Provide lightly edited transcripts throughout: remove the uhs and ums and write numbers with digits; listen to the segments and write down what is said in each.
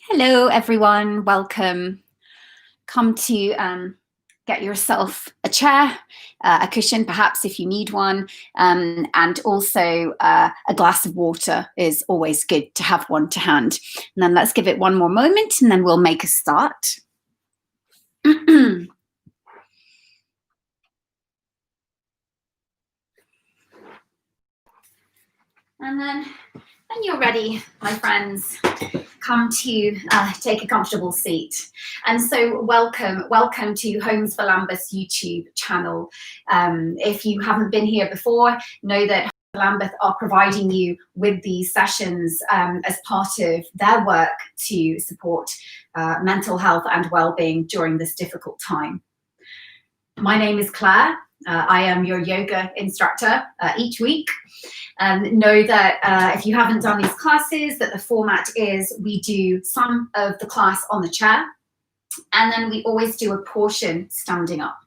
Hello, everyone. Welcome. Come to get yourself a chair, a cushion, perhaps if you need one, and also a glass of water is always good to have one to hand. And then let's give it one more moment, and then we'll make a start. And then when you're ready, my friends, come to take a comfortable seat. And so welcome to Homes for Lambeth YouTube channel. If you haven't been here before, know that Homes for Lambeth are providing you with these sessions as part of their work to support mental health and well-being during this difficult time. My name is Claire. I am your yoga instructor each week. Know that if you haven't done these classes, that the format is we do some of the class on the chair, and then we always do a portion standing up.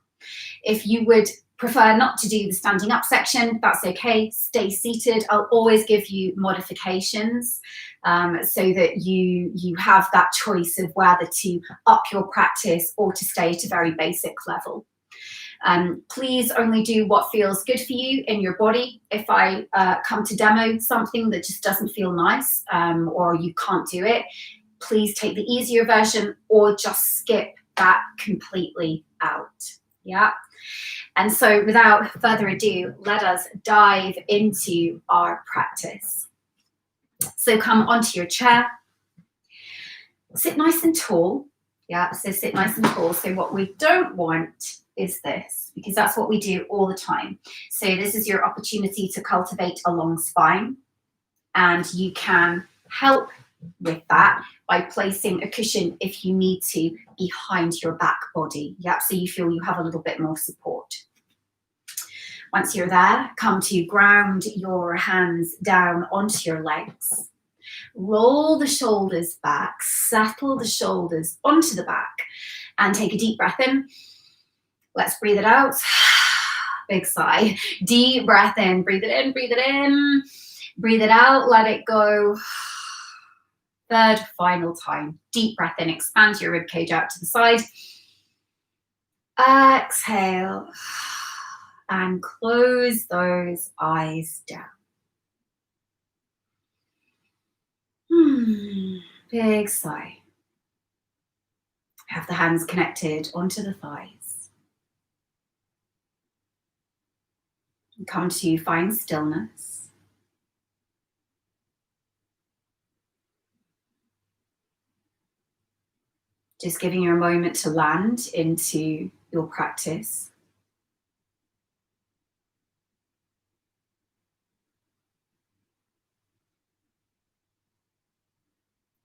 If you would prefer not to do the standing up section, that's okay, stay seated. I'll always give you modifications so that you have that choice of whether to up your practice or to stay at a very basic level. Please only do what feels good for you in your body. If I come to demo something that just doesn't feel nice or you can't do it, please take the easier version or just skip that completely out. Yeah. And so without further ado, let us dive into our practice. So come onto your chair, sit nice and tall. Yeah, so sit nice and tall. So what we don't want is this, because that's what we do all the time. So this is your opportunity to cultivate a long spine, and you can help with that by placing a cushion if you need to behind your back body. Yeah, so you feel you have a little bit more support. Once you're there, come to ground your hands down onto your legs. Roll the shoulders back, settle the shoulders onto the back, and take a deep breath in. Let's breathe it out. Big sigh. Deep breath in. Breathe it in, breathe it in. Breathe it out, let it go. Third, final time. Deep breath in. Expand your ribcage out to the side. Exhale. And close those eyes down. Big sigh. Have the hands connected onto the thighs. Come to find stillness. Just giving you a moment to land into your practice.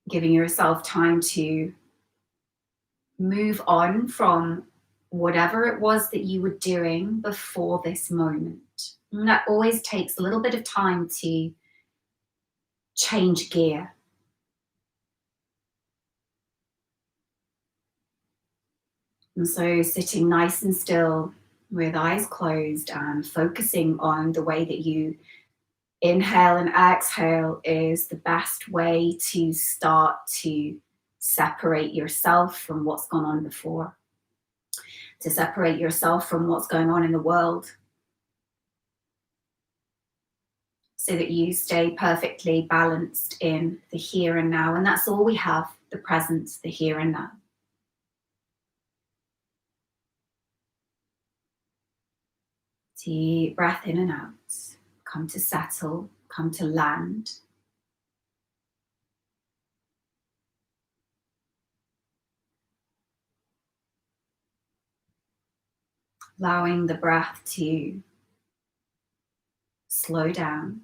Giving yourself time to move on from whatever it was that you were doing before this moment. And that always takes a little bit of time to change gear. And so sitting nice and still with eyes closed and focusing on the way that you inhale and exhale is the best way to start to separate yourself from what's gone on before, to separate yourself from what's going on in the world, so that you stay perfectly balanced in the here and now. And that's all we have, the present, the here and now. Deep breath in and out. Come to settle, come to land. Allowing the breath to slow down.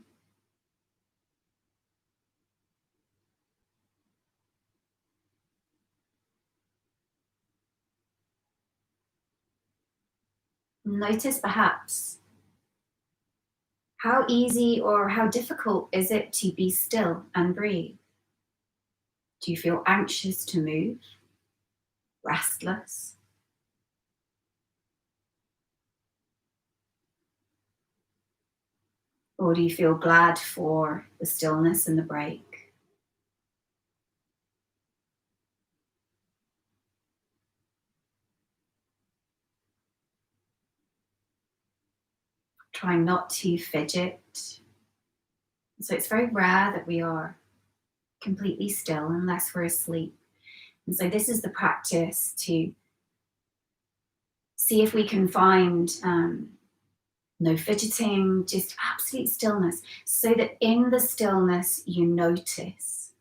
Notice perhaps how easy or how difficult is it to be still and breathe? Do you feel anxious to move? Restless? Or do you feel glad for the stillness and the break? Try not to fidget. So it's very rare that we are completely still unless we're asleep. And so this is the practice to see if we can find no fidgeting, just absolute stillness, so that in the stillness you notice.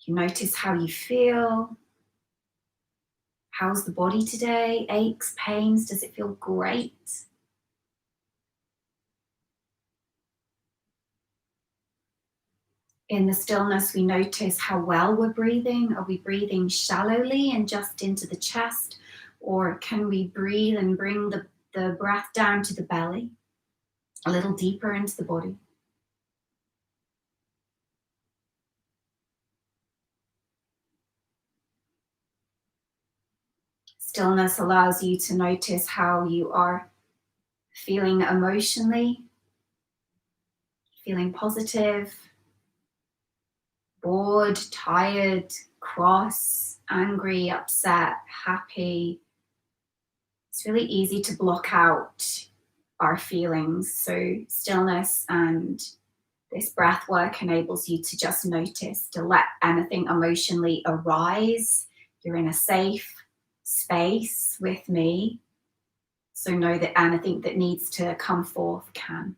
You notice how you feel. How's the body today? Aches, pains, does it feel great? In the stillness, we notice how well we're breathing. Are we breathing shallowly and just into the chest? Or can we breathe and bring the breath down to the belly, a little deeper into the body? Stillness allows you to notice how you are feeling emotionally, feeling positive, bored, tired, cross, angry, upset, happy. It's really easy to block out our feelings. So stillness and this breath work enables you to just notice, to let anything emotionally arise. You're in a safe space with me. So know that anything that needs to come forth can.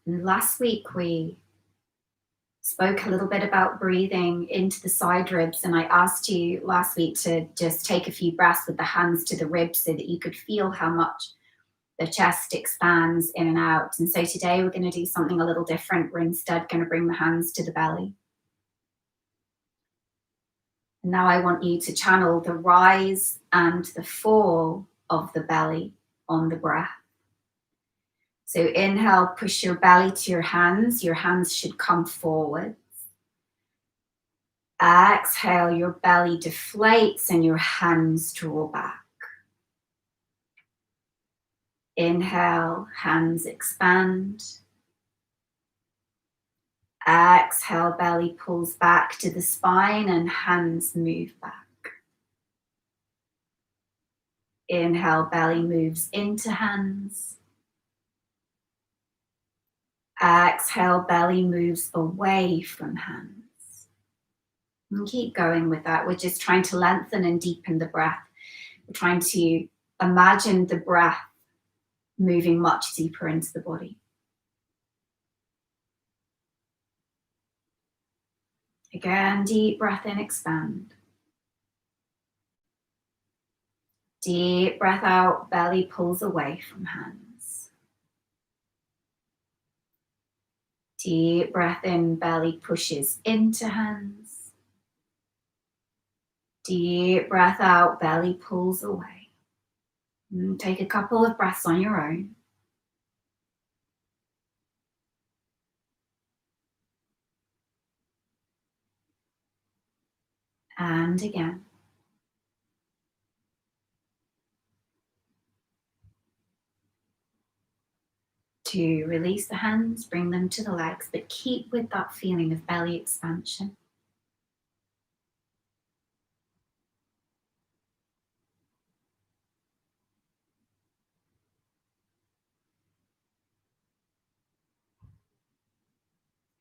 And last week we spoke a little bit about breathing into the side ribs, and I asked you last week to just take a few breaths with the hands to the ribs so that you could feel how much the chest expands in and out. And so today we're going to do something a little different. We're instead going to bring the hands to the belly. And now I want you to channel the rise and the fall of the belly on the breath. So inhale, push your belly to your hands. Your hands should come forward. Exhale, your belly deflates and your hands draw back. Inhale, hands expand. Exhale, belly pulls back to the spine and hands move back. Inhale, belly moves into hands. Exhale, belly moves away from hands. And keep going with that. We're just trying to lengthen and deepen the breath. We're trying to imagine the breath moving much deeper into the body. Again, deep breath in, expand. Deep breath out, belly pulls away from hands. Deep breath in, belly pushes into hands. Deep breath out, belly pulls away. And take a couple of breaths on your own. And again. To release the hands, bring them to the legs, but keep with that feeling of belly expansion.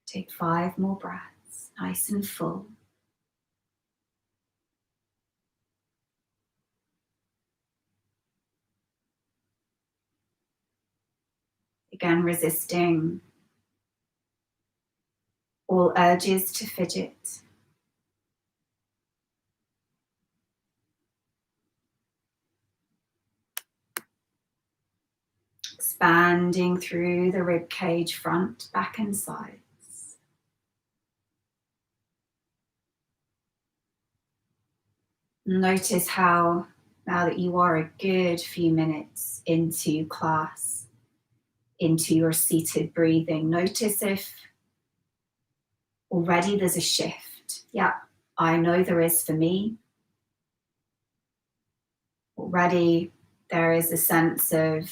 Take 5 more breaths, nice and full. Again, resisting all urges to fidget. Expanding through the rib cage, front, back and sides. Notice how, now that you are a good few minutes into class, into your seated breathing, notice if already there's a shift. Yeah, I know there is for me. Already there is a sense of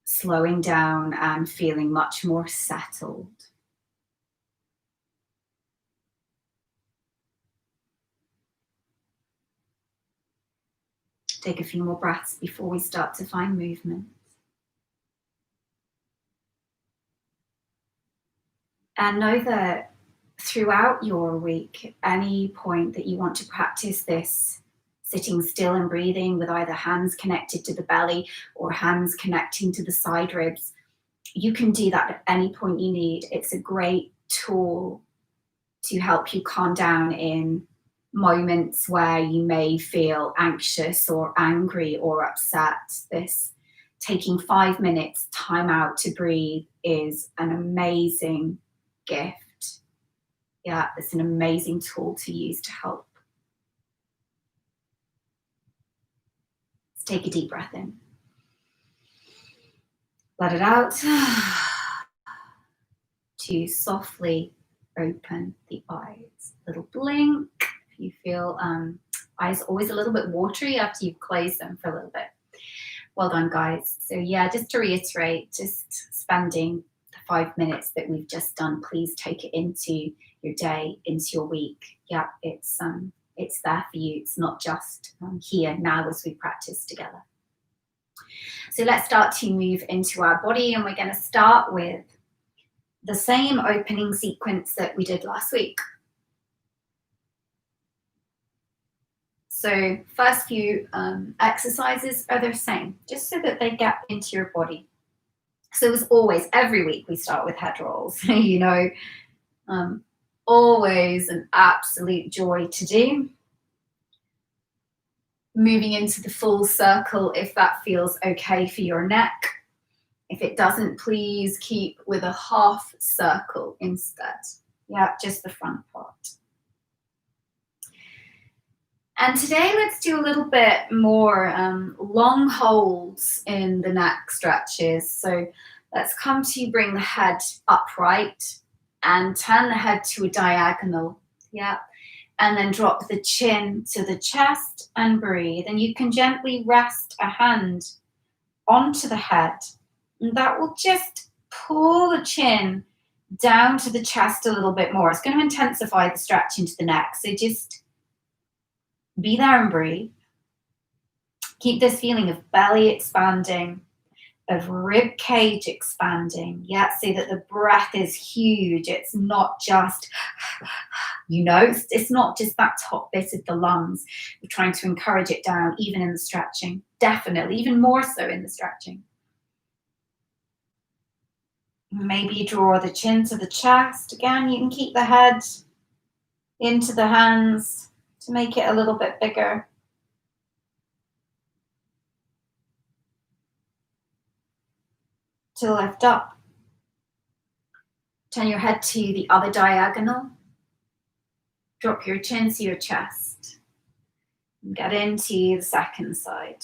slowing down and feeling much more settled. Take a few more breaths before we start to find movement. And know that throughout your week, any point that you want to practice this sitting still and breathing with either hands connected to the belly or hands connecting to the side ribs, you can do that at any point you need. It's a great tool to help you calm down in moments where you may feel anxious or angry or upset. This taking 5 minutes time out to breathe is an amazing gift. Yeah, it's an amazing tool to use to help. Let's take a deep breath in. Let it out. To softly open the eyes. Little blink. If you feel eyes always a little bit watery after you've closed them for a little bit. Well done, guys. So yeah, just to reiterate, just spending the 5 minutes that we've just done, please take it into your day, into your week. Yeah, it's there for you. It's not just here now as we practice together. So let's start to move into our body, and we're going to start with the same opening sequence that we did last week. So first few exercises are the same, just so that they get into your body. So as always, every week we start with head rolls, you know, always an absolute joy to do. Moving into the full circle if that feels okay for your neck. If it doesn't, please keep with a half circle instead. Yeah, just the front part. And today let's do a little bit more long holds in the neck stretches. So let's come to bring the head upright and turn the head to a diagonal. Yeah. And then drop the chin to the chest and breathe. And you can gently rest a hand onto the head. And that will just pull the chin down to the chest a little bit more. It's going to intensify the stretch into the neck. So just be there and breathe. Keep this feeling of belly expanding, of rib cage expanding. Yeah, so that the breath is huge. It's not just, you know, it's not just that top bit of the lungs. We're trying to encourage it down, even in the stretching. Definitely, even more so in the stretching. Maybe draw the chin to the chest. Again, you can keep the head into the hands to make it a little bit bigger. To lift up. Turn your head to the other diagonal. Drop your chin to your chest. And get into the second side.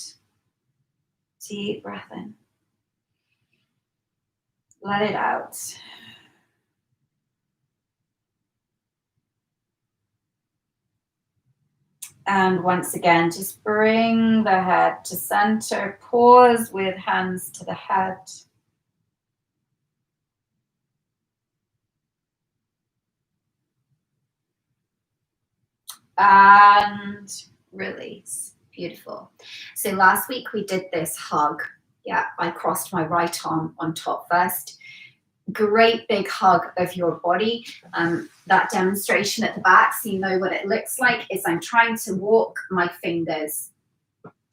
Deep breath in. Let it out. And once again, just bring the head to center. Pause with hands to the head. And release. Beautiful. So last week we did this hug. Yeah, I crossed my right arm on top first. Great big hug of your body. That demonstration at the back, so you know what it looks like, is I'm trying to walk my fingers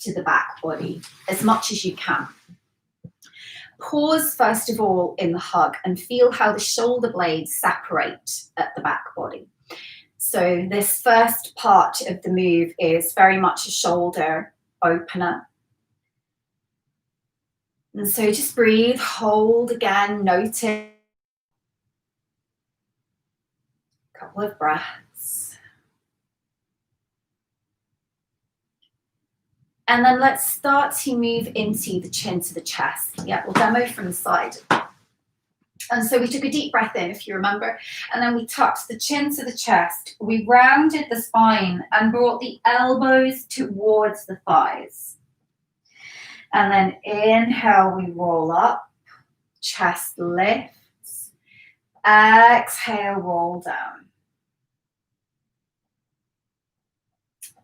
to the back body as much as you can. Pause first of all in the hug and feel how the shoulder blades separate at the back body. So this first part of the move is very much a shoulder opener. And so just breathe, hold again, notice. A couple of breaths. And then let's start to move into the chin to the chest. Yeah, we'll demo from the side. And so we took a deep breath in, if you remember, and then we tucked the chin to the chest. We rounded the spine and brought the elbows towards the thighs. And then inhale, we roll up, chest lifts. Exhale, roll down.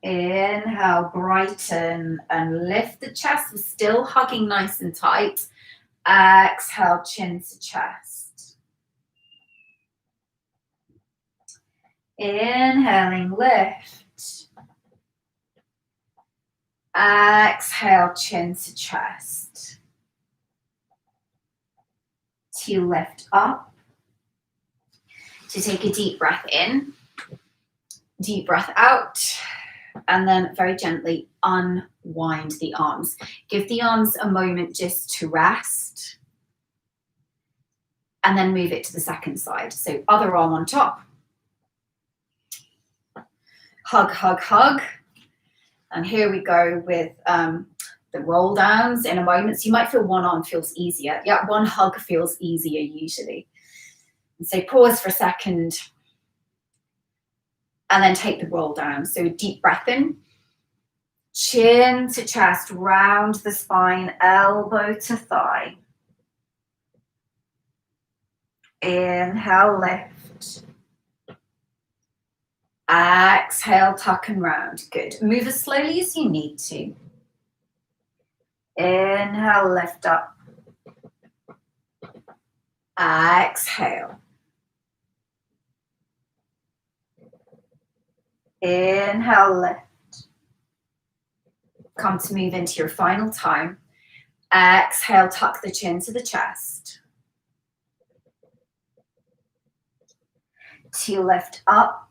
Inhale, brighten and lift the chest. We're still hugging nice and tight. Exhale, chin to chest. Inhaling, lift. Exhale, chin to chest. To lift up. To take a deep breath in. Deep breath out. And then very gently unwind the arms. Give the arms a moment just to rest. And then move it to the second side. So other arm on top. Hug, hug, hug. And here we go with the roll downs in a moment. So you might feel one arm feels easier. Yeah, one hug feels easier usually. And so pause for a second. And then take the roll down. So deep breath in. Chin to chest, round the spine, elbow to thigh. Inhale, lift. Exhale, tuck and round. Good. Move as slowly as you need to. Inhale, lift up. Exhale. Inhale, lift. Come to move into your final time. Exhale, tuck the chin to the chest. To lift up,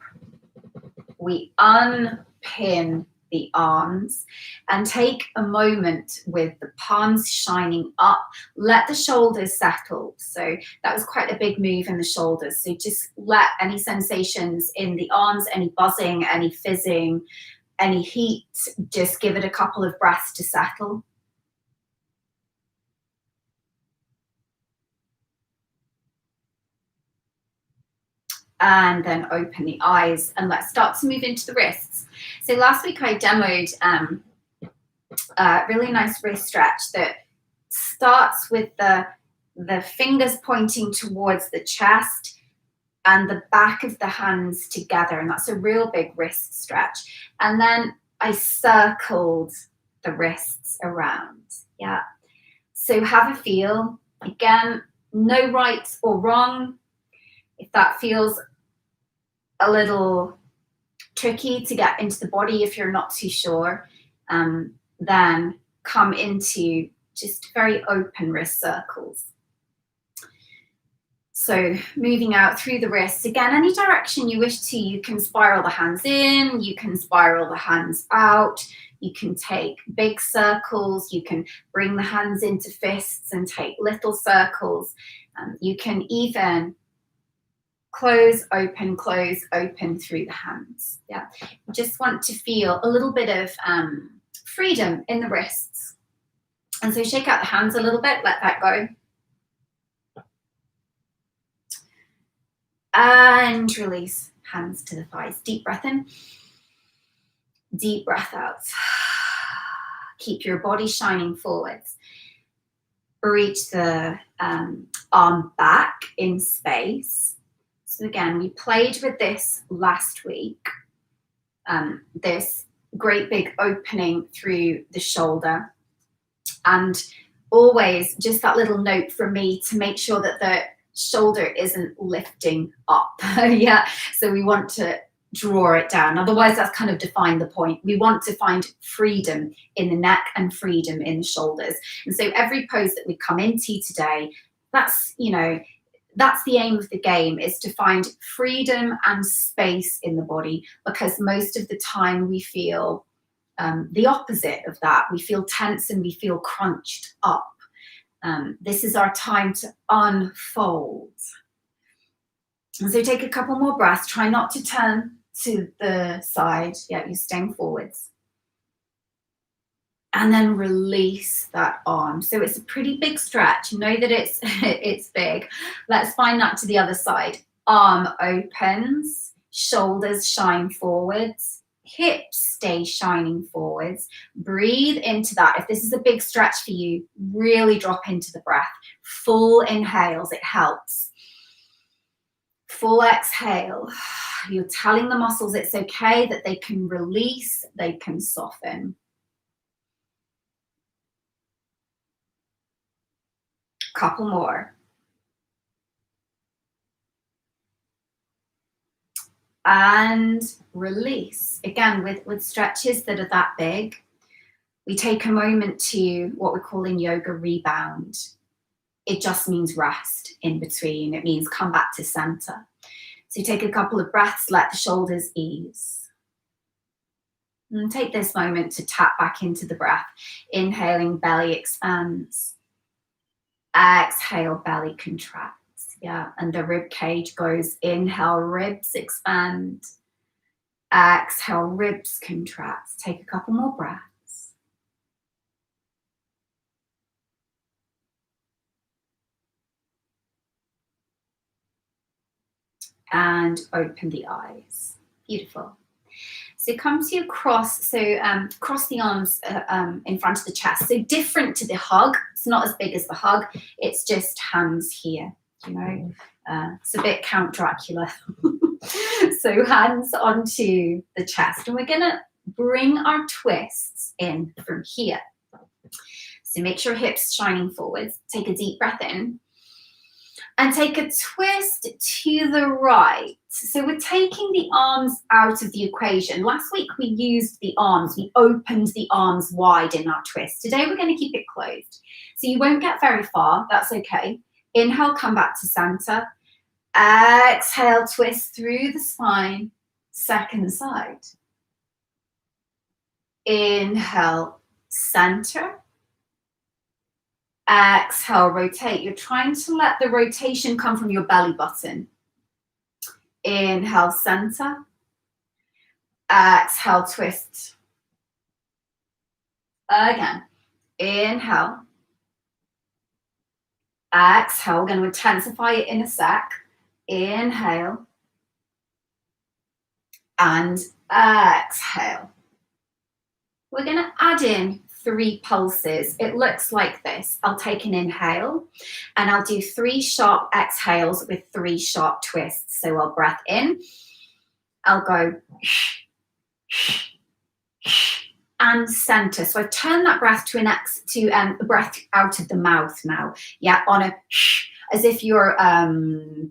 we unpin the arms and take a moment with the palms shining up. Let the shoulders settle. So that was quite a big move in the shoulders. So just let any sensations in the arms, any buzzing, any fizzing, any heat, just give it a couple of breaths to settle. And then open the eyes and let's start to move into the wrists. So last week I demoed a really nice wrist stretch that starts with the fingers pointing towards the chest and the back of the hands together. And that's a real big wrist stretch. And then I circled the wrists around. Yeah. So have a feel. Again, no right or wrong. If that feels a little tricky to get into the body, if you're not too sure, then come into just very open wrist circles. So moving out through the wrists, again, any direction you wish to, you can spiral the hands in, you can spiral the hands out, you can take big circles, you can bring the hands into fists and take little circles. You can even close, open through the hands. Yeah, you just want to feel a little bit of freedom in the wrists. And so shake out the hands a little bit, let that go. And release, hands to the thighs. Deep breath in, deep breath out. Keep your body shining forwards. Reach the arm back in space. So again, we played with this last week. This great big opening through the shoulder. And always just that little note from me to make sure that the shoulder isn't lifting up. Yeah, so we want to draw it down. Otherwise, that's kind of defined the point. We want to find freedom in the neck and freedom in the shoulders. And so every pose that we come into today, that's, you know, that's the aim of the game, is to find freedom and space in the body, because most of the time we feel the opposite of that. We feel tense and we feel crunched up. This is our time to unfold. And so take a couple more breaths. Try not to turn to the side. Yeah, you're staying forwards. And then release that arm. So it's a pretty big stretch. Know that it's big. Let's find that to the other side. Arm opens, shoulders shine forwards, hips stay shining forwards. Breathe into that. If this is a big stretch for you, really drop into the breath. Full inhales, it helps. Full exhale. You're telling the muscles it's okay, that they can release, they can soften. Couple more. And release. Again, with stretches that are that big, we take a moment to what we call in yoga rebound. It just means rest in between. It means come back to center. So you take a couple of breaths, let the shoulders ease. And take this moment to tap back into the breath. Inhaling, belly expands. Exhale, belly contracts. Yeah, and the rib cage goes. Inhale, ribs expand. Exhale, ribs contract. Take a couple more breaths. And open the eyes. Beautiful. So come to your cross, so cross the arms in front of the chest. So different to the hug, it's not as big as the hug, it's just hands here, you know. It's a bit Count Dracula. So hands onto the chest. And we're gonna bring our twists in from here. So make sure hips shining forwards. Take a deep breath in. And take a twist to the right. So we're taking the arms out of the equation. Last week we used the arms. We opened the arms wide in our twist. Today we're going to keep it closed. So you won't get very far. That's okay. Inhale, come back to center. Exhale, twist through the spine. Second side. Inhale, center. Exhale, rotate. You're trying to let the rotation come from your belly button. Inhale, center. Exhale, twist. Again. Inhale. Exhale. We're going to intensify it in a sec. Inhale. And exhale. We're going to add in 3 pulses. It looks like this. I'll take an inhale and I'll do 3 sharp exhales with 3 sharp twists. So I'll breath in, I'll go and center. So I've turned that breath to a breath out of the mouth now. Yeah, on a as if you're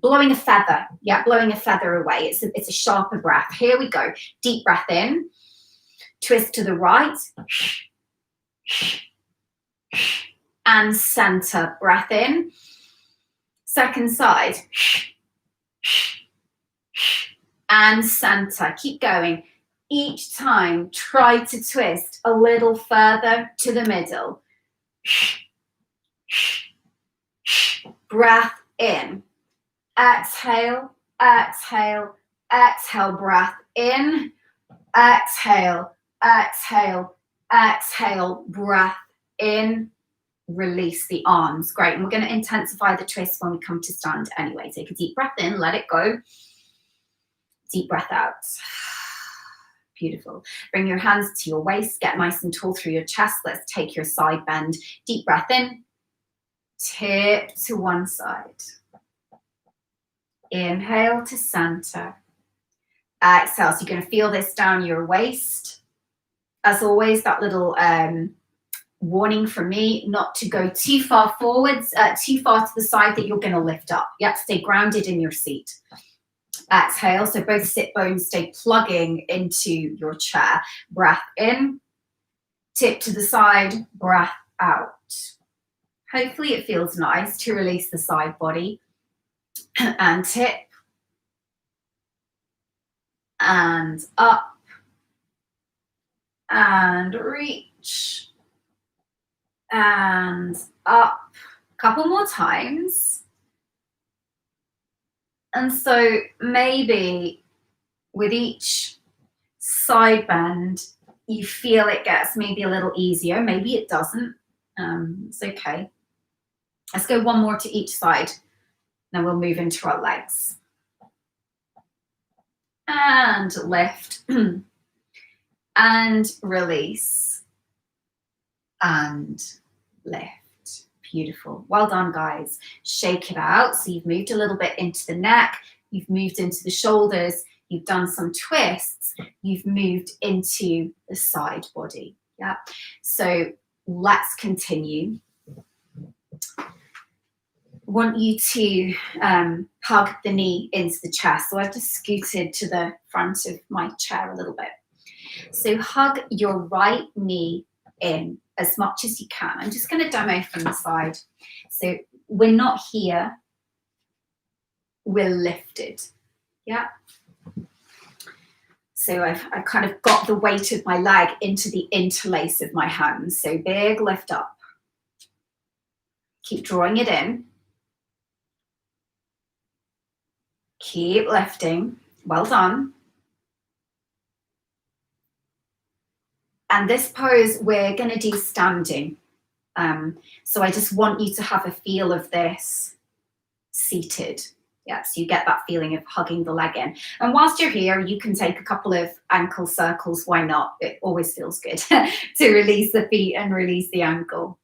blowing a feather. Yeah, blowing a feather away. It's a sharper breath. Here we go. Deep breath in, twist to the right. And center. Breath in. Second side. And center. Keep going. Each time, try to twist a little further to the middle. Breath in. Exhale, exhale, exhale. Breath in. Exhale, exhale, exhale. Breath in. Release the arms. Great. And we're going to intensify the twist when we come to stand anyway. Take a deep breath in, let it go. Deep breath out. Beautiful. Bring your hands to your waist, get nice and tall through your chest. Let's take your side bend. Deep breath in, tip to one side. Inhale to center. Exhale. So you're going to feel this down your waist. As always, that little warning from me not to go too far forwards, too far to the side that you're going to lift up. Yep, stay grounded in your seat. Exhale, so both sit bones stay plugging into your chair. Breath in, tip to the side, breath out. Hopefully it feels nice to release the side body. And tip. And up. And reach. And up. A couple more times. And so maybe with each side bend, you feel it gets maybe a little easier. Maybe it doesn't. It's okay. Let's go one more to each side. Then we'll move into our legs. And lift. And release. And lift. Beautiful. Well done, guys. Shake it out. So you've moved a little bit into the neck. you've moved into the shoulders, you've done some twists, you've moved into the side body. Yeah. So let's continue. Want you to hug the knee into the chest. So I've just scooted to the front of my chair a little bit. So hug your right knee in as much as you can. I'm just going to demo from the side. So we're not here, we're lifted. Yeah. So I've kind of got the weight of my leg into the interlace of my hands. So big lift up. Keep drawing it in. Keep lifting. Well done. And this pose we're going to do standing. So I just want you to have a feel of this seated. Yeah, so you get that feeling of hugging the leg in. And whilst you're here, you can take a couple of ankle circles. Why not? It always feels good to release the feet and release the ankle.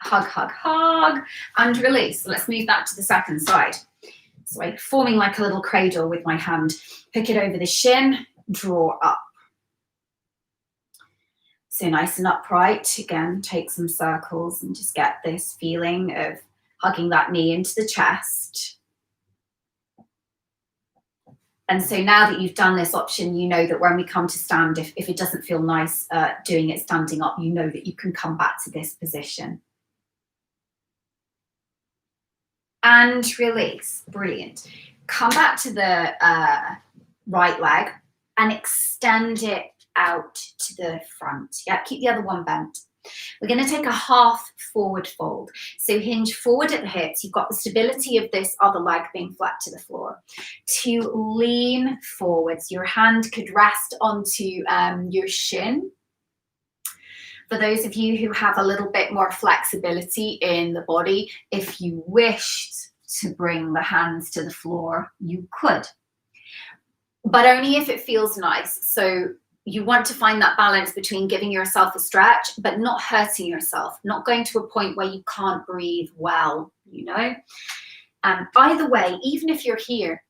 Hug, hug, hug, and release. So let's move that to the second side. So I'm forming like a little cradle with my hand. Pick it over the shin, draw up. So nice and upright. Again, take some circles and just get this feeling of hugging that knee into the chest. And so now that you've done this option, you know that when we come to stand, if it doesn't feel nice doing it standing up, you know that you can come back to this position. And release. Brilliant. Come back to the right leg and extend it out to the front. Yeah, keep the other one bent. We're going to take a half forward fold. So hinge forward at the hips. You've got the stability of this other leg being flat to the floor. To lean forwards, your hand could rest onto your shin. For those of you who have a little bit more flexibility in the body, if you wished to bring the hands to the floor, you could. But only if it feels nice. So you want to find that balance between giving yourself a stretch, but not hurting yourself, not going to a point where you can't breathe well, you know? Either way, even if you're here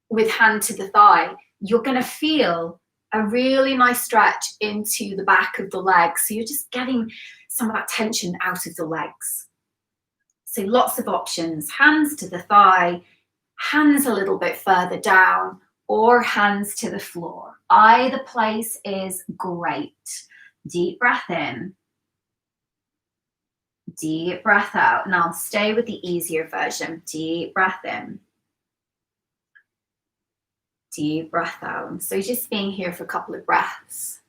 with hand to the thigh, you're going to feel a really nice stretch into the back of the legs. So you're just getting some of that tension out of the legs. So lots of options, hands to the thigh, hands a little bit further down, or hands to the floor. Either place is great. Deep breath in. Deep breath out. And I'll stay with the easier version. Deep breath in. Deep breath out. So just being here for a couple of breaths.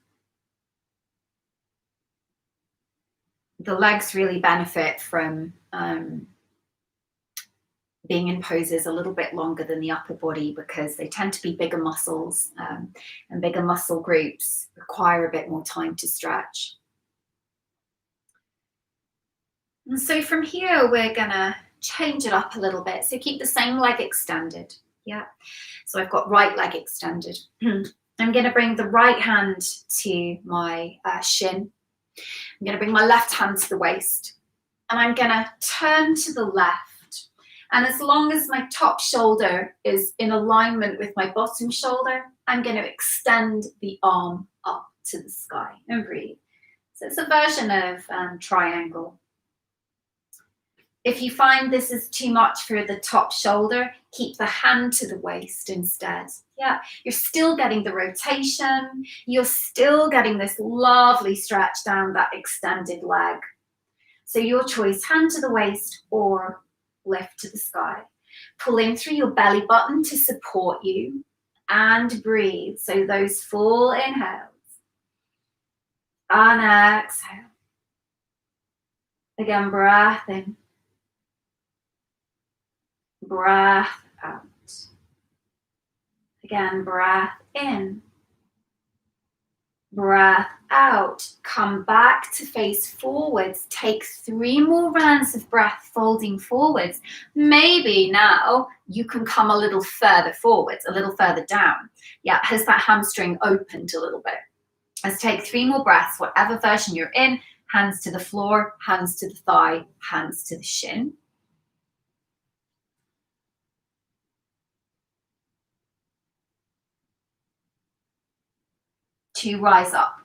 The legs really benefit from being in poses a little bit longer than the upper body because they tend to be bigger muscles, and bigger muscle groups require a bit more time to stretch. And so from here, we're gonna change it up a little bit. So keep the same leg extended. Yeah. So I've got right leg extended. I'm gonna bring the right hand to my shin. I'm gonna bring my left hand to the waist. And I'm gonna turn to the left. And as long as my top shoulder is in alignment with my bottom shoulder, I'm going to extend the arm up to the sky and breathe. So it's a version of triangle. If you find this is too much for the top shoulder, keep the hand to the waist instead. Yeah, you're still getting the rotation. You're still getting this lovely stretch down that extended leg. So your choice, hand to the waist or lift to the sky. Pull in through your belly button to support you and breathe. So those full inhales and exhale. Again, breath in, breath out. Again, breath in, breath out. Come back to face forwards. Take 3 more rounds of breath folding forwards. Maybe now you can come a little further forwards, a little further down. Yeah, has that hamstring opened a little bit? Let's take 3 more breaths, whatever version you're in. Hands to the floor, hands to the thigh, hands to the shin. to rise up.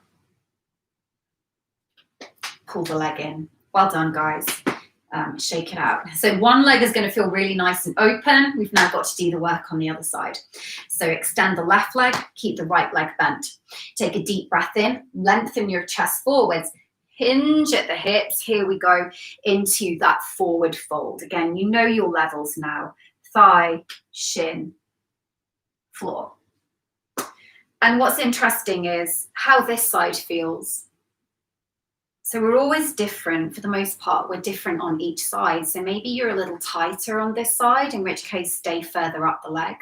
Pull the leg in. Well done, guys. Shake it out. So one leg is going to feel really nice and open. We've now got to do the work on the other side. So extend the left leg, keep the right leg bent. Take a deep breath in, lengthen your chest forwards, hinge at the hips. Here we go into that forward fold. Again, you know your levels now. Thigh, shin, floor. And what's interesting is how this side feels. So we're always different. For the most part, we're different on each side. So maybe you're a little tighter on this side, in which case stay further up the leg.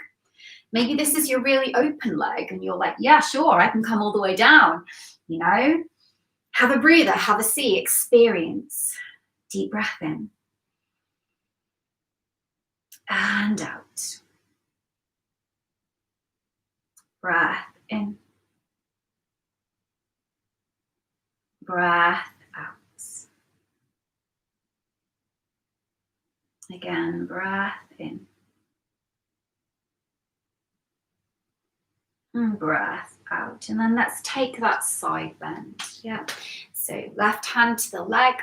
Maybe this is your really open leg and you're like, yeah, sure, I can come all the way down. You know, have a breather, have a seat, experience. Deep breath in. And out. Breath in. Breath out. Again, breath in. And breath out. And then let's take that side bend. Yeah. So left hand to the leg,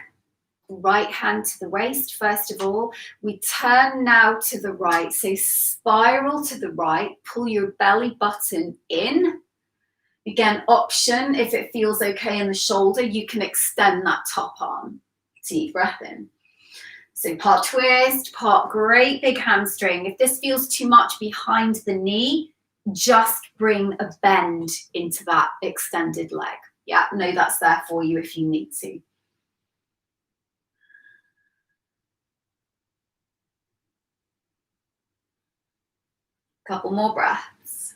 right hand to the waist. First of all, we turn now to the right. So spiral to the right, pull your belly button in. Again, option, if it feels okay in the shoulder, you can extend that top arm. Deep breath in. So part twist, part great big hamstring. If this feels too much behind the knee, just bring a bend into that extended leg. Yeah, know that's there for you if you need to. Couple more breaths.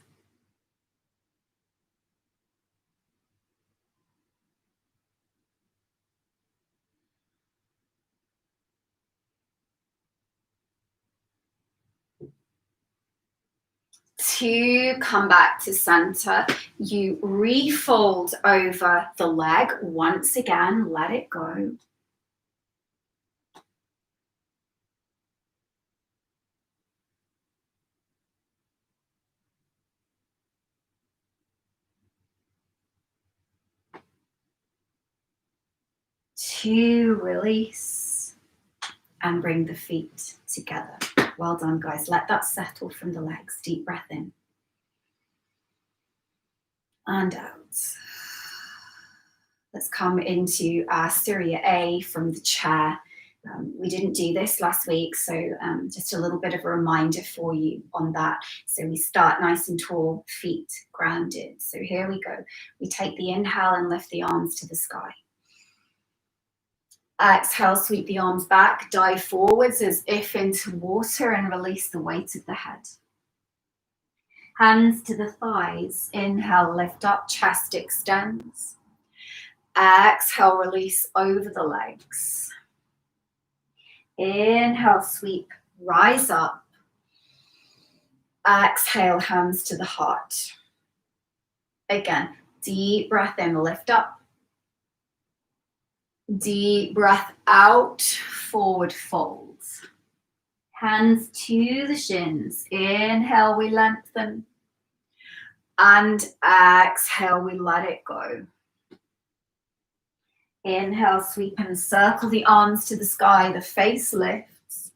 To come back to center, you refold over the leg. Once again, let it go. To release and bring the feet together. Well done, guys. Let that settle from the legs. Deep breath in. And out. Let's come into our Surya A from the chair. We didn't do this last week, so just a little bit of a reminder for you on that. So we start nice and tall, feet grounded. So here we go. We take the inhale and lift the arms to the sky. Exhale, sweep the arms back, dive forwards as if into water and release the weight of the head. Hands to the thighs. Inhale, lift up, chest extends. Exhale, release over the legs. Inhale, sweep, rise up. Exhale, hands to the heart. Again, deep breath in, lift up. Deep breath out, forward folds. Hands to the shins. Inhale, we lengthen. And exhale, we let it go. Inhale, sweep and circle the arms to the sky, the face lifts.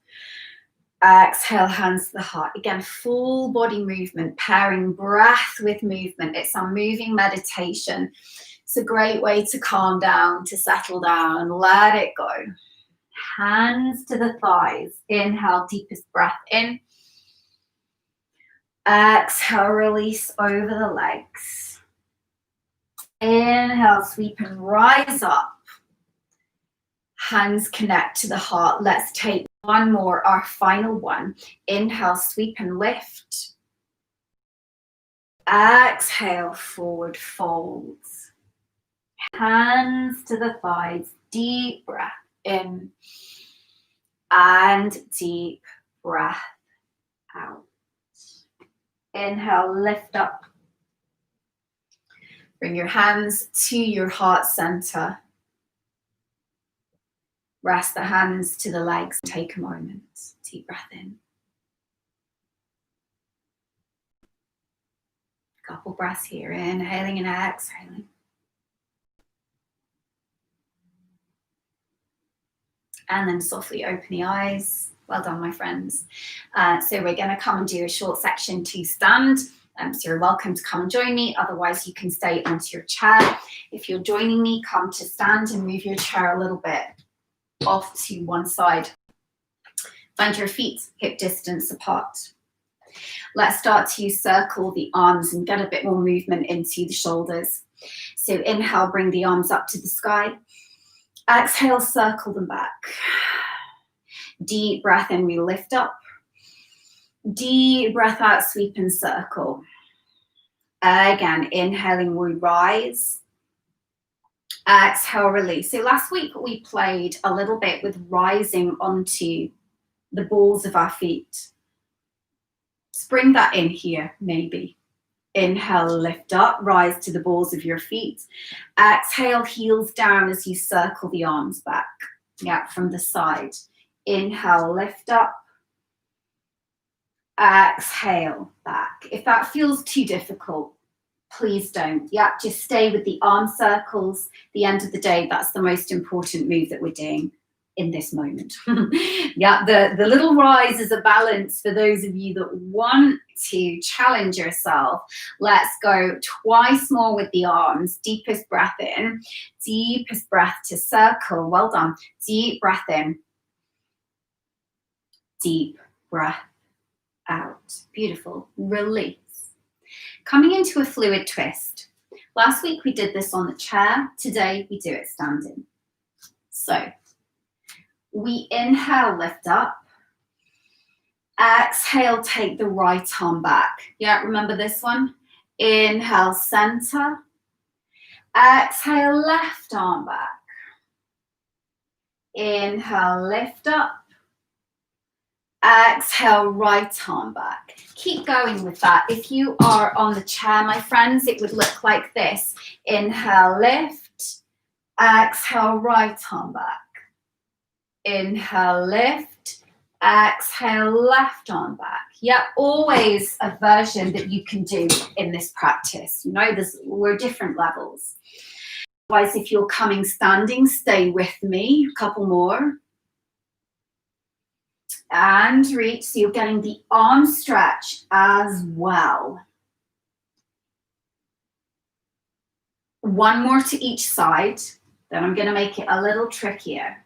Exhale, hands to the heart. Again, full body movement, pairing breath with movement. It's our moving meditation. It's a great way to calm down, to settle down, let it go. Hands to the thighs. Inhale, deepest breath in. Exhale, release over the legs. Inhale, sweep and rise up. Hands connect to the heart. Let's take one more, our final one. Inhale, sweep and lift. Exhale, forward folds. Hands to the thighs, deep breath in and deep breath out. Inhale, lift up. Bring your hands to your heart center. Rest the hands to the legs. Take a moment. Deep breath in. Couple breaths here, inhaling and exhaling. And then softly open the eyes. Well done, my friends. So we're going to come and do a short section to stand. So you're welcome to come and join me. Otherwise, you can stay onto your chair. If you're joining me, come to stand and move your chair a little bit off to one side. Find your feet hip distance apart. Let's start to circle the arms and get a bit more movement into the shoulders. So inhale, bring the arms up to the sky. Exhale, circle them back. Deep breath in, we lift up. Deep breath out, sweep and circle. Again, inhaling, we rise. Exhale, release. So last week we played a little bit with rising onto the balls of our feet. Let's bring that in here, maybe. Inhale, lift up, rise to the balls of your feet. Exhale, heels down as you circle the arms back. Yeah, from the side. Inhale, lift up. Exhale, back. If that feels too difficult, please don't. Yeah, just stay with the arm circles. At the end of the day, that's the most important move that we're doing in this moment. Yeah, the little rise is a balance for those of you that want to challenge yourself. Let's go twice more with the arms. Deepest breath in, deepest breath to circle. Well done. Deep breath in, deep breath out. Beautiful. Release. Coming into a fluid twist. Last week we did this on the chair. Today we do it standing. So we inhale, lift up. Exhale, take the right arm back. Yeah, remember this one? Inhale, center. Exhale, left arm back. Inhale, lift up. Exhale, right arm back. Keep going with that. If you are on the chair, my friends, it would look like this. Inhale, lift. Exhale, right arm back. Inhale, lift. Exhale, left arm back. Yeah, always a version that you can do in this practice. You know, we're different levels. Otherwise, if you're coming standing, stay with me. A couple more. And reach. So you're getting the arm stretch as well. One more to each side. Then I'm going to make it a little trickier.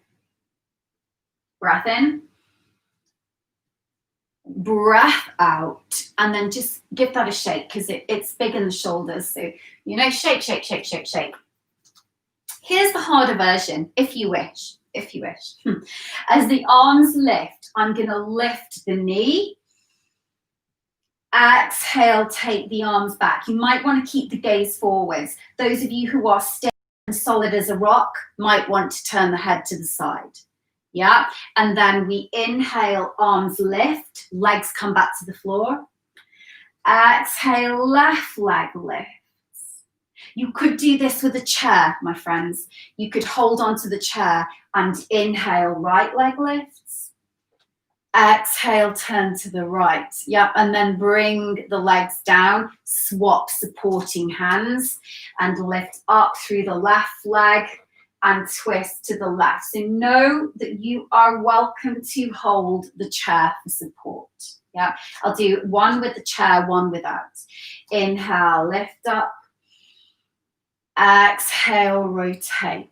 Breath in. Breath out. And then just give that a shake because it's big in the shoulders. So, you know, shake, shake, shake, shake, shake. Here's the harder version, if you wish. If you wish. As the arms lift, I'm going to lift the knee. Exhale, take the arms back. You might want to keep the gaze forwards. Those of you who are still and solid as a rock might want to turn the head to the side. Yeah, and then we inhale, arms lift, legs come back to the floor. Exhale, left leg lifts. You could do this with a chair, my friends. You could hold onto the chair and inhale, right leg lifts. Exhale, turn to the right. Yep, and then bring the legs down, swap supporting hands and lift up through the left leg and twist to the left. So know that you are welcome to hold the chair for support. Yeah, I'll do one with the chair, one without. Inhale, lift up. Exhale, rotate.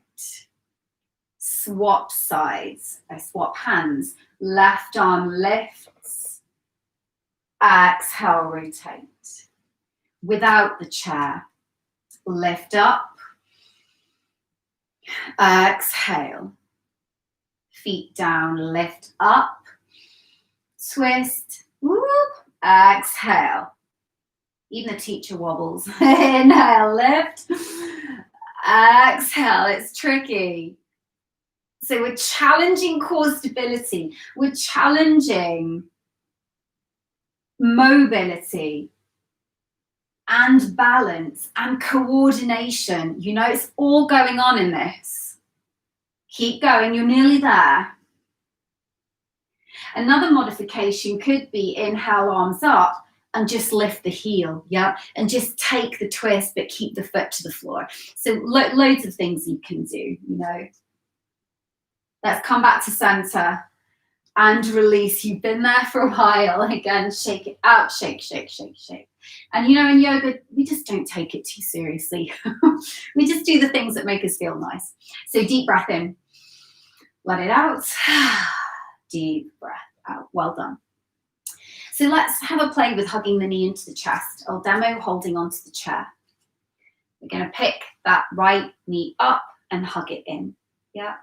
Swap sides. I swap hands. Left arm lifts. Exhale, rotate. Without the chair. Lift up. Exhale. Feet down, lift up. Twist. Whoop. Exhale. Even the teacher wobbles. Inhale, lift. Exhale, it's tricky. So we're challenging core stability. We're challenging mobility and balance and coordination. You know, it's all going on in this. Keep going, you're nearly there. Another modification could be inhale, arms up, and just lift the heel, yeah? And just take the twist, but keep the foot to the floor. So loads of things you can do, you know. Let's come back to center and release. You've been there for a while. Again, shake it out, shake, shake, shake, shake. And you know, in yoga, we just don't take it too seriously. We just do the things that make us feel nice. So deep breath in, let it out. Deep breath out. Well done. So let's have a play with hugging the knee into the chest. I'll demo holding onto the chair. We're going to pick that right knee up and hug it in. Yeah.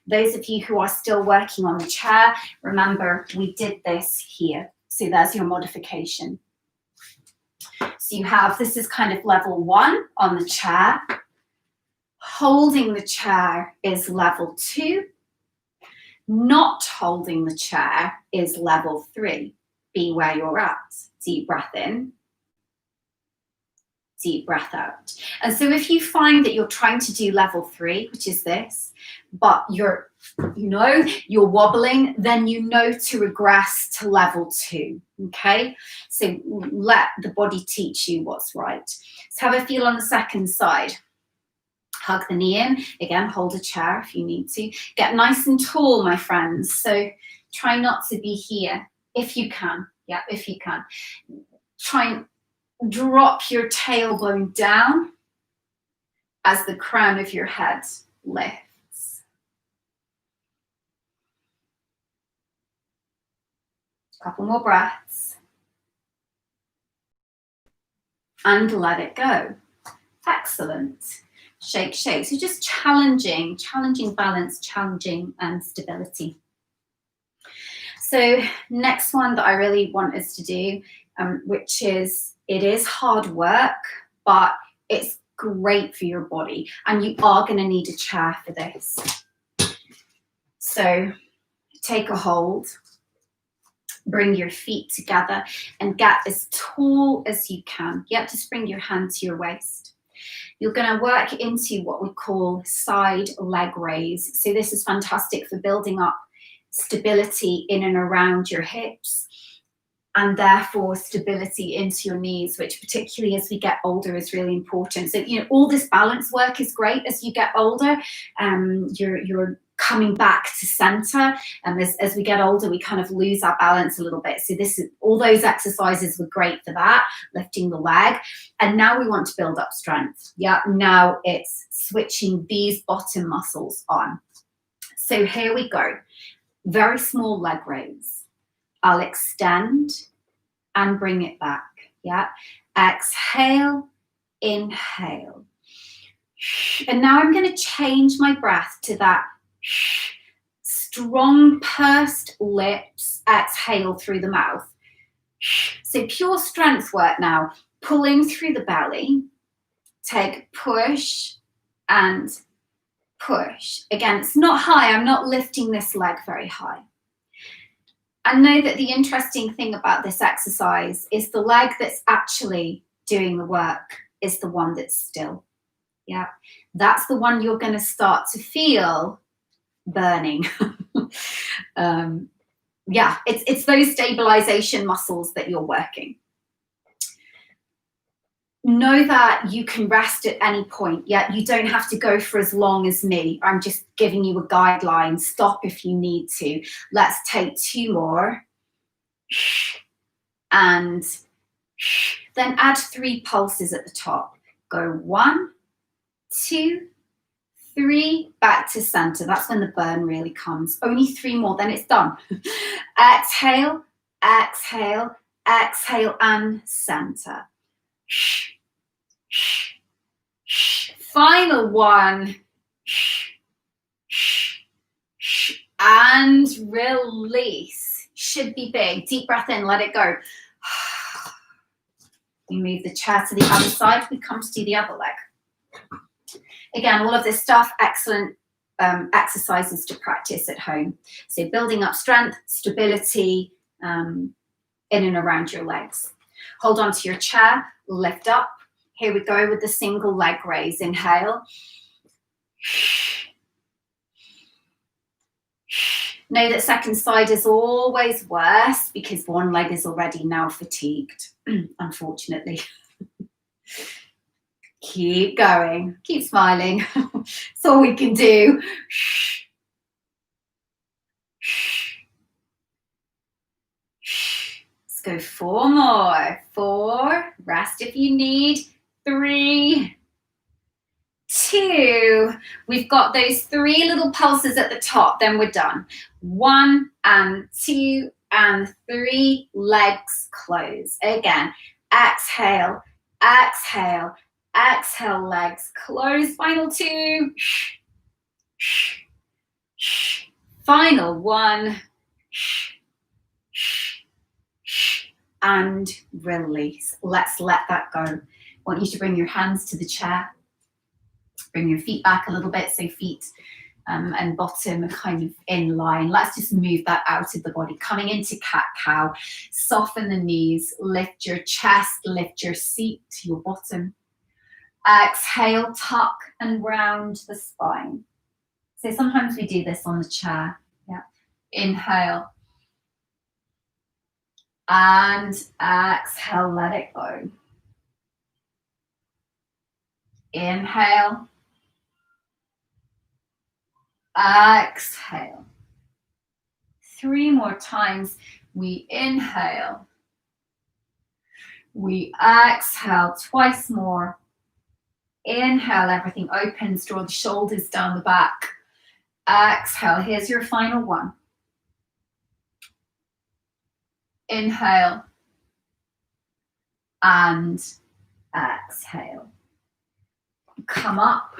Those of you who are still working on the chair, remember we did this here. So there's your modification. So you have, this is kind of level 1 on the chair. Holding the chair is level 2. Not holding the chair is level 3. Be where you're at. Deep breath in. Deep breath out. And so if you find that you're trying to do level 3, which is this, but you're wobbling, then you know to regress to level 2, okay? So let the body teach you what's right. Let's have a feel on the second side. Hug the knee in. Again, hold a chair if you need to. Get nice and tall, my friends. So try not to be here if you can. Yeah, if you can. Try and drop your tailbone down as the crown of your head lifts. A couple more breaths. And let it go. Excellent. Shake, shake. So just challenging balance, challenging stability. So next one that I really want us to do, which is, it is hard work, but it's great for your body. And you are going to need a chair for this. So take a hold, bring your feet together and get as tall as you can. You have to bring your hand to your waist. You're going to work into what we call side leg raise. So this is fantastic for building up stability in and around your hips, and therefore stability into your knees, which particularly as we get older is really important. So, you know, all this balance work is great as you get older. You're coming back to center, and as we get older, we kind of lose our balance a little bit. So all those exercises were great for that, lifting the leg. And now we want to build up strength. Yeah, now it's switching these bottom muscles on. So here we go. Very small leg raise. I'll extend and bring it back. Yeah. Exhale, inhale. And now I'm going to change my breath to that strong pursed lips. Exhale through the mouth. So pure strength work now. Pulling through the belly. Take push and push. Again, it's not high. I'm not lifting this leg very high. And know that the interesting thing about this exercise is the leg that's actually doing the work is the one that's still. Yeah, that's the one you're going to start to feel burning. Yeah, it's those stabilization muscles that you're working. Know that you can rest at any point. Yeah, you don't have to go for as long as me. I'm just giving you a guideline. Stop if you need to. Let's take 2 more. And then add 3 pulses at the top. Go 1, 2, 3, back to center. That's when the burn really comes. Only 3 more, then it's done. Exhale, exhale, exhale, and center. Final one. And release. Should be big. Deep breath in, let it go. We move the chair to the other side. We come to do the other leg. Again, all of this stuff, excellent exercises to practice at home. So building up strength, stability in and around your legs. Hold on to your chair, lift up. Here we go with the single leg raise. Inhale. Know that second side is always worse because one leg is already now fatigued, unfortunately. Keep going, keep smiling. That's all we can do. Shh. Shh. Shh. Let's go 4 more. 4, rest if you need. 3, 2, we've got those 3 little pulses at the top, then we're done. 1 and 2 and 3, legs close. Again, exhale, exhale, exhale, legs close. Final 2, shh, shh, shh. Final 1, shh, shh, shh, and release. Let's let that go. I want you to bring your hands to the chair. Bring your feet back a little bit, so feet and bottom are kind of in line. Let's just move that out of the body. Coming into cat-cow, soften the knees, lift your chest, lift your seat to your bottom. Exhale, tuck and round the spine. So sometimes we do this on the chair. Yeah. Inhale. And exhale, let it go. Inhale. Exhale. 3 more times. We inhale. We exhale twice more. Inhale, everything opens, draw the shoulders down the back. Exhale, here's your final one. Inhale. And exhale. Come up.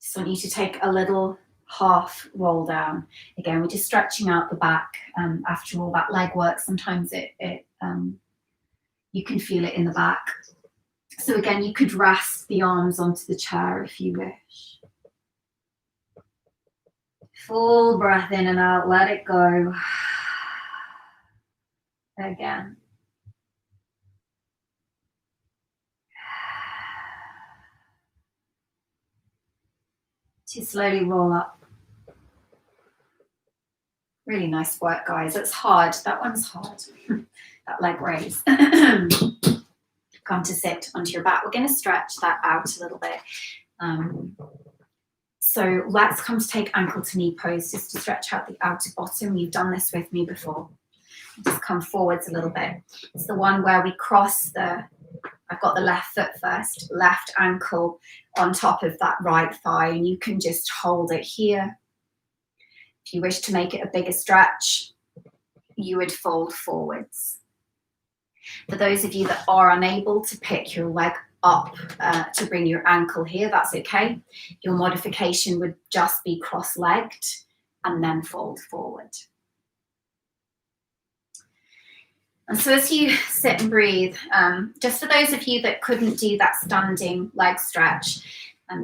Just want you to take a little half roll down. Again, we're just stretching out the back. After all that leg work, sometimes you can feel it in the back. So again, you could rest the arms onto the chair if you wish. Full breath in and out, let it go. Again. To slowly roll up. Really nice work, guys. It's hard. That one's hard. That leg raise. Come to sit onto your back. We're going to stretch that out a little bit. So let's come to take ankle to knee pose, just to stretch out the outer bottom. You've done this with me before. Just come forwards a little bit. It's the one where we cross I've got the left foot first, left ankle on top of that right thigh, and you can just hold it here. If you wish to make it a bigger stretch, you would fold forwards. For those of you that are unable to pick your leg up to bring your ankle here, that's okay. Your modification would just be cross-legged and then fold forward. And so as you sit and breathe, just for those of you that couldn't do that standing leg stretch,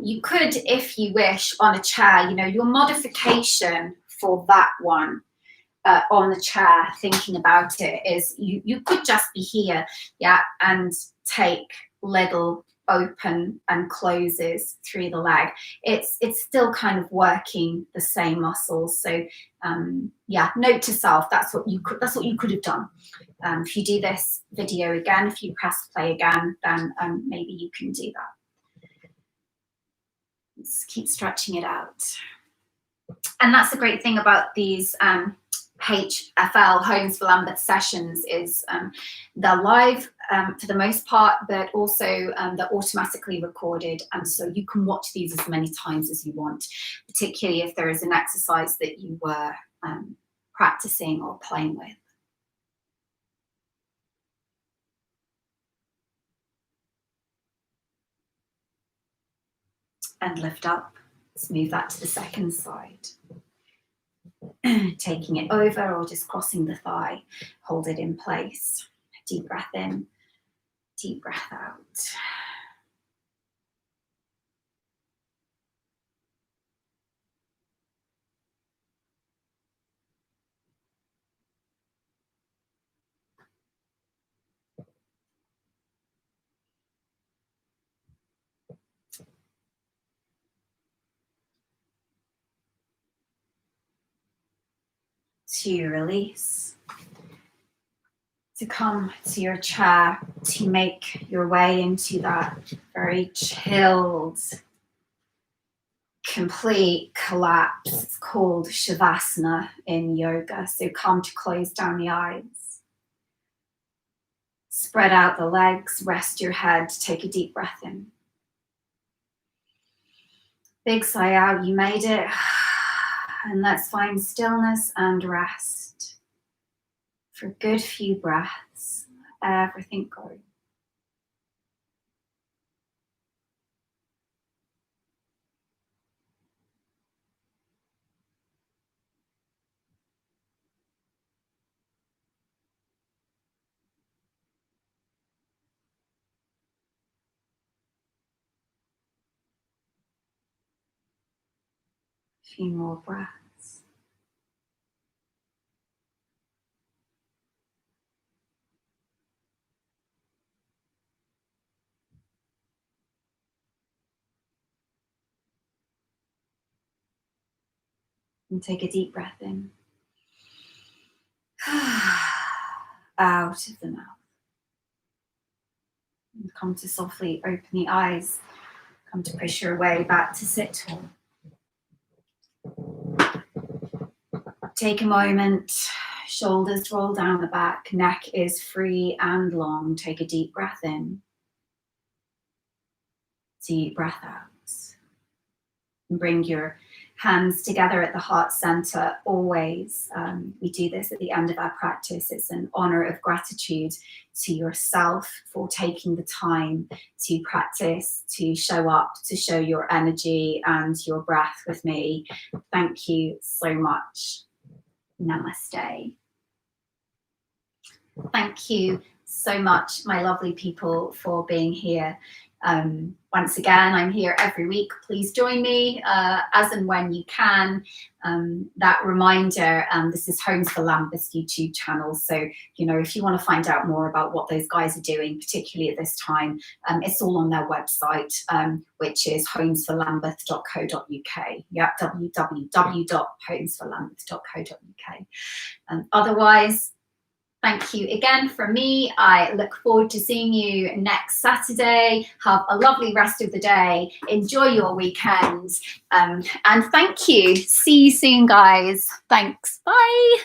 you could, if you wish, on a chair, your modification for that one on the chair, thinking about it, is you could just be here, yeah, and take little open and closes through the leg. It's still kind of working the same muscles. So yeah, note to self, that's what you could have done. If you do this video again, if you press play again, then maybe you can do that. Let's keep stretching it out. And that's the great thing about these HFL, Homes for Lambeth sessions, is they're live for the most part, but also they're automatically recorded, and so you can watch these as many times as you want, particularly if there is an exercise that you were practicing or playing with. And lift up. Let's move that to the second side. Taking it over or just crossing the thigh, hold it in place. Deep breath in, deep breath out. to release, to come to your chair, to make your way into that very chilled, complete collapse. It's called Shavasana in yoga. So come to close down the eyes. Spread out the legs, rest your head, take a deep breath in. Big sigh out, you made it. And let's find stillness and rest. For a good few breaths, let everything go. A few more breaths. And take a deep breath in. Out of the mouth. And come to softly open the eyes. Come to push your way back to sit tall. Take a moment. Shoulders roll down the back. Neck is free and long. Take a deep breath in. Deep breath out. And bring your hands together at the heart center always. We do this at the end of our practice. It's an honor of gratitude to yourself for taking the time to practice, to show up, to show your energy and your breath with me. Thank you so much. Namaste. Thank you so much, my lovely people, for being here. Once again, I'm here every week. Please join me as and when you can. That reminder, this is Homes for Lambeth YouTube channel. So, if you want to find out more about what those guys are doing, particularly at this time, it's all on their website, which is homesforlambeth.co.uk. Yeah, www.homesforlambeth.co.uk. Otherwise, thank you again from me. I look forward to seeing you next Saturday. Have a lovely rest of the day. Enjoy your weekend. And thank you. See you soon, guys. Thanks. Bye.